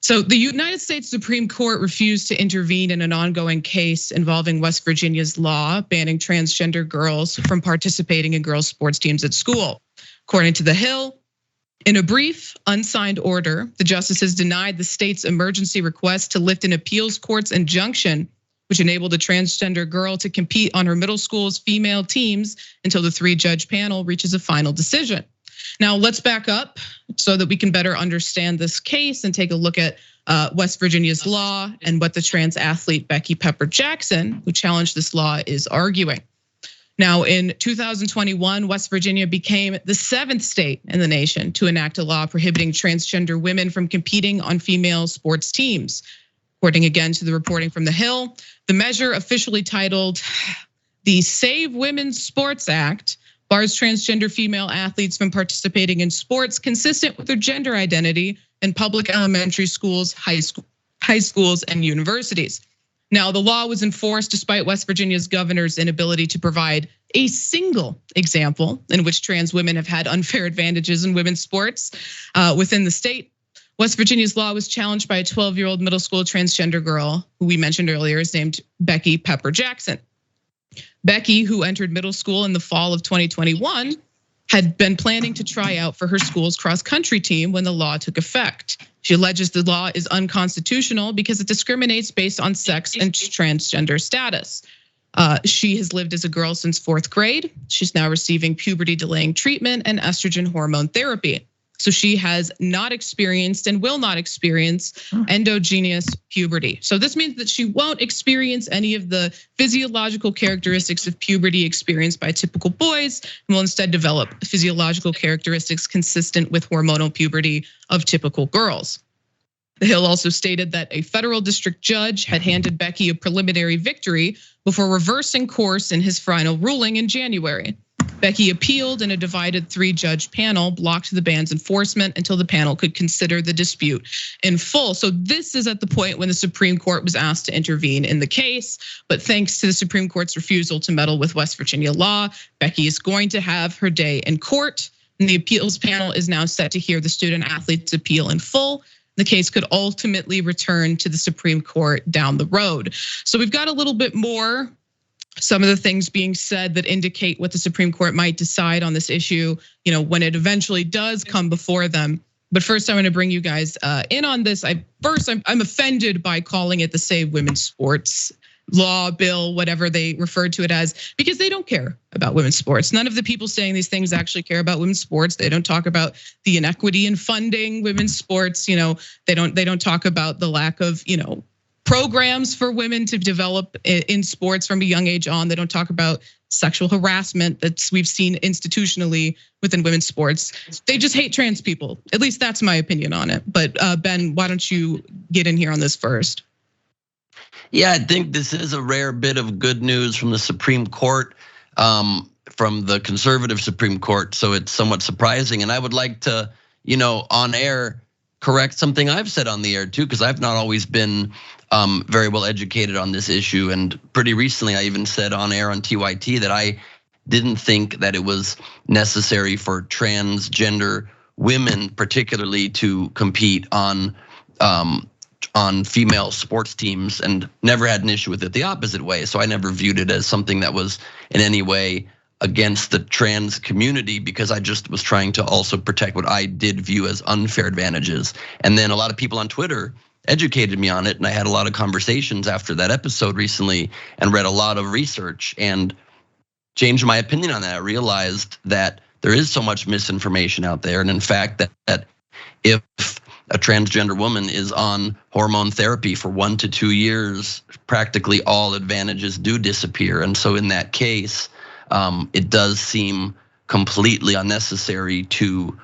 So the United States Supreme Court refused to intervene in an ongoing case involving West Virginia's law banning transgender girls from participating in girls' sports teams at school. According to The Hill, in a brief, unsigned order, the justices denied the state's emergency request to lift an appeals court's injunction, which enabled a transgender girl to compete on her middle school's female teams until the 3-judge panel reaches a final decision. Now let's back up so that we can better understand this case and take a look at West Virginia's law and what the trans athlete Becky Pepper Jackson, who challenged this law, is arguing. Now in 2021, West Virginia became the 7th state in the nation to enact a law prohibiting transgender women from competing on female sports teams. According again to the reporting from The Hill, the measure officially titled the Save Women's Sports Act bars transgender female athletes from participating in sports consistent with their gender identity in public elementary schools, high schools, and universities. Now, the law was enforced despite West Virginia's governor's inability to provide a single example in which trans women have had unfair advantages in women's sports within the state. West Virginia's law was challenged by a 12-year-old middle school transgender girl who we mentioned earlier is named Becky Pepper Jackson. Becky, who entered middle school in the fall of 2021, had been planning to try out for her school's cross-country team when the law took effect. She alleges the law is unconstitutional because it discriminates based on sex and transgender status. She has lived as a girl since 4th grade. She's now receiving puberty-delaying treatment and estrogen hormone therapy. So she has not experienced and will not experience endogenous puberty. So this means that she won't experience any of the physiological characteristics of puberty experienced by typical boys, and will instead develop physiological characteristics consistent with hormonal puberty of typical girls. The Hill also stated that a federal district judge had handed Becky a preliminary victory before reversing course in his final ruling in January. Becky appealed, and a divided 3-judge panel blocked the ban's enforcement until the panel could consider the dispute in full. So this is at the point when the Supreme Court was asked to intervene in the case, but thanks to the Supreme Court's refusal to meddle with West Virginia law, Becky is going to have her day in court, and the appeals panel is now set to hear the student athlete's appeal in full. The case could ultimately return to the Supreme Court down the road. So we've got a little bit more. Some of the things being said that indicate what the Supreme Court might decide on this issue, when it eventually does come before them. But first, I want to bring you guys in on this. I'm offended by calling it the Save Women's Sports law, bill, whatever they refer to it as, because they don't care about women's sports. None of the people saying these things actually care about women's sports. They don't talk about the inequity in funding women's sports. They don't talk about the lack of, programs for women to develop in sports from a young age on. They don't talk about sexual harassment that we've seen institutionally within women's sports. They just hate trans people. At least that's my opinion on it. But Ben, why don't you get in here on this first? Yeah, I think this is a rare bit of good news from the Supreme Court, from the conservative Supreme Court. So it's somewhat surprising. And I would like to, on air, correct something I've said on the air too, because I've not always been very well educated on this issue. And pretty recently, I even said on air on TYT that I didn't think that it was necessary for transgender women, particularly, to compete on female sports teams, and never had an issue with it the opposite way. So I never viewed it as something that was in any way against the trans community, because I just was trying to also protect what I did view as unfair advantages. And then a lot of people on Twitter educated me on it, and I had a lot of conversations after that episode recently and read a lot of research and changed my opinion on that. I realized that there is so much misinformation out there, and in fact that if a transgender woman is on hormone therapy for 1 to 2 years, practically all advantages do disappear. And so in that case, it does seem completely unnecessary to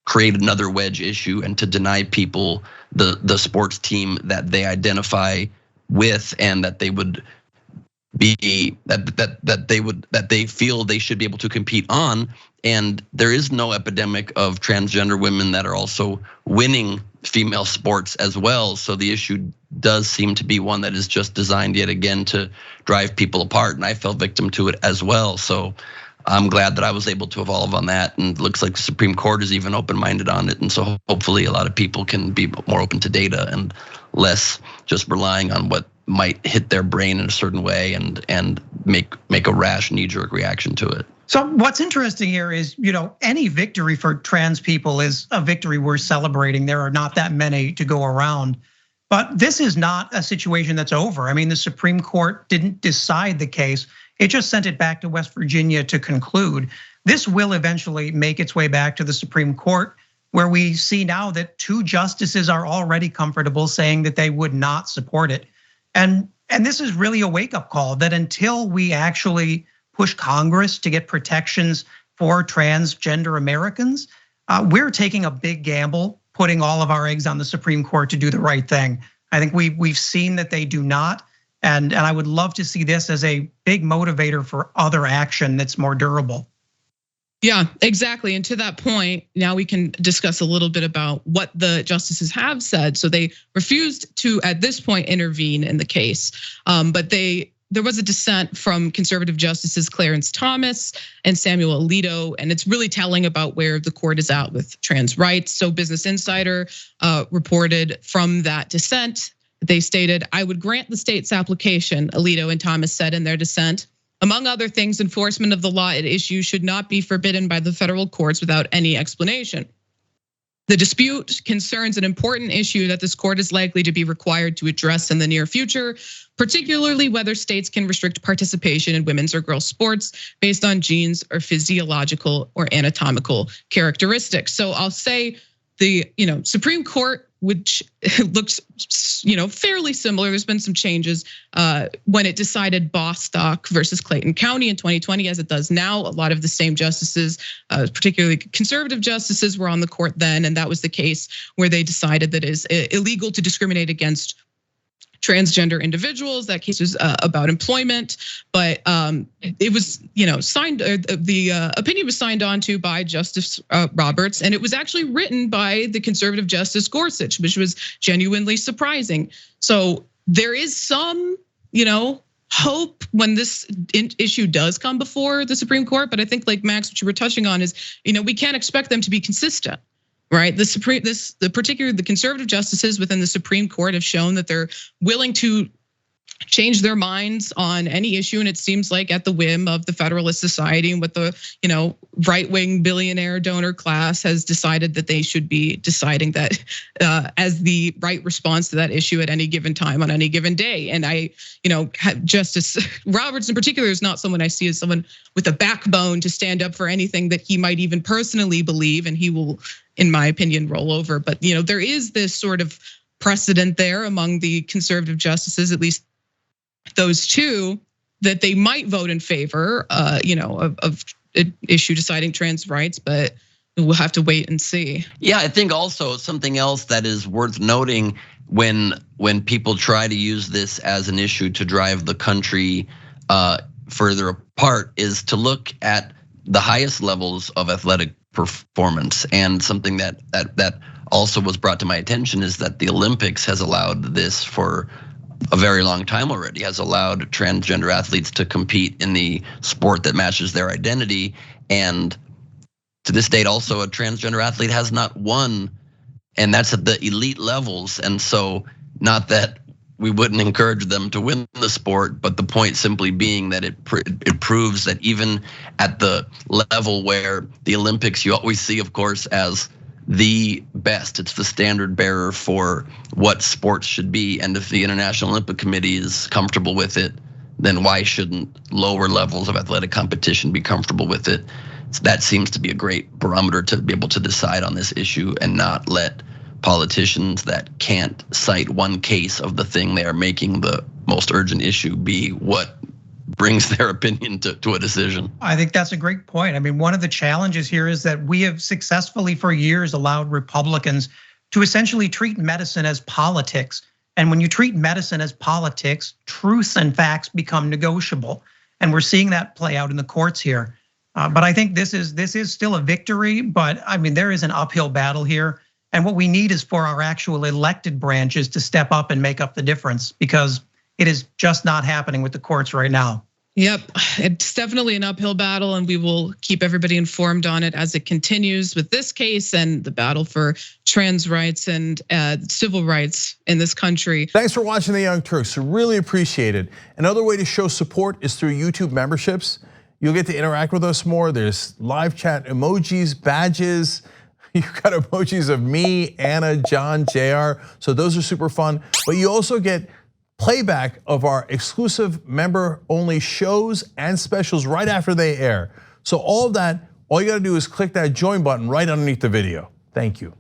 create another wedge issue and to deny people the sports team that they identify with, and that they would be that they feel they should be able to compete on. And there is no epidemic of transgender women that are also winning female sports as well. So the issue does seem to be one that is just designed yet again to drive people apart. And I fell victim to it as well. So I'm glad that I was able to evolve on that, and it looks like the Supreme Court is even open-minded on it. And so hopefully a lot of people can be more open to data and less just relying on what might hit their brain in a certain way and make a rash knee-jerk reaction to it. So what's interesting here is, any victory for trans people is a victory worth celebrating. There are not that many to go around. But this is not a situation that's over. I mean, the Supreme Court didn't decide the case. It just sent it back to West Virginia to conclude. This will eventually make its way back to the Supreme Court, where we see now that 2 justices are already comfortable saying that they would not support it. And this is really a wake-up call that until we actually push Congress to get protections for transgender Americans, we're taking a big gamble, putting all of our eggs on the Supreme Court to do the right thing. I think we've seen that they do not, and I would love to see this as a big motivator for other action that's more durable. Yeah, exactly. And to that point, now we can discuss a little bit about what the justices have said. So they refused to, at this point, intervene in the case, but there was a dissent from conservative justices Clarence Thomas and Samuel Alito, and it's really telling about where the court is at with trans rights. So Business Insider reported from that dissent. They stated, "I would grant the state's application," Alito and Thomas said in their dissent. "Among other things, enforcement of the law at issue should not be forbidden by the federal courts without any explanation. The dispute concerns an important issue that this court is likely to be required to address in the near future, particularly whether states can restrict participation in women's or girls' sports based on genes or physiological or anatomical characteristics." So I'll say the Supreme Court, which looks fairly similar. There's been some changes when it decided Bostock versus Clayton County in 2020, as it does now. A lot of the same justices, particularly conservative justices, were on the court then, and that was the case where they decided that it is illegal to discriminate against transgender individuals. That case was about employment, but it was signed. The opinion was signed on to by Justice Roberts, and it was actually written by the conservative Justice Gorsuch, which was genuinely surprising. So there is some, hope when this issue does come before the Supreme Court. But I think, like Max, what you were touching on is, we can't expect them to be consistent. Right, the conservative justices within the Supreme Court have shown that they're willing to change their minds on any issue, and it seems like at the whim of the Federalist Society and what the right-wing billionaire donor class has decided that they should be deciding that as the right response to that issue at any given time on any given day. And Justice Roberts in particular is not someone I see as someone with a backbone to stand up for anything that he might even personally believe, and he will, in my opinion, roll over. But there is this sort of precedent there among the conservative justices, at least those 2, that they might vote in favor, of an issue deciding trans rights, but we'll have to wait and see. Yeah, I think also something else that is worth noting when people try to use this as an issue to drive the country further apart is to look at the highest levels of athletic performance. And something that also was brought to my attention is that the Olympics has allowed this for a very long time already, has allowed transgender athletes to compete in the sport that matches their identity. And to this date, also a transgender athlete has not won, and that's at the elite levels. And so, not that we wouldn't encourage them to win the sport, but the point simply being that it proves that even at the level where the Olympics, you always see, of course, as the best. It's the standard bearer for what sports should be. And if the International Olympic Committee is comfortable with it, then why shouldn't lower levels of athletic competition be comfortable with it? So that seems to be a great barometer to be able to decide on this issue and not let politicians that can't cite one case of the thing they are making the most urgent issue be what brings their opinion to a decision. I think that's a great point. I mean, one of the challenges here is that we have successfully for years allowed Republicans to essentially treat medicine as politics. And when you treat medicine as politics, truth and facts become negotiable. And we're seeing that play out in the courts here. But I think this is still a victory, but I mean, there is an uphill battle here. And what we need is for our actual elected branches to step up and make up the difference, because it is just not happening with the courts right now. Yep, it's definitely an uphill battle, and we will keep everybody informed on it as it continues with this case and the battle for trans rights and civil rights in this country. Thanks for watching The Young Turks. Really appreciate it. Another way to show support is through YouTube memberships. You'll get to interact with us more. There's live chat emojis, badges. You've got emojis of me, Anna, John, JR. So those are super fun. But you also get playback of our exclusive member-only shows and specials right after they air. So all of that, all you gotta do is click that join button right underneath the video. Thank you.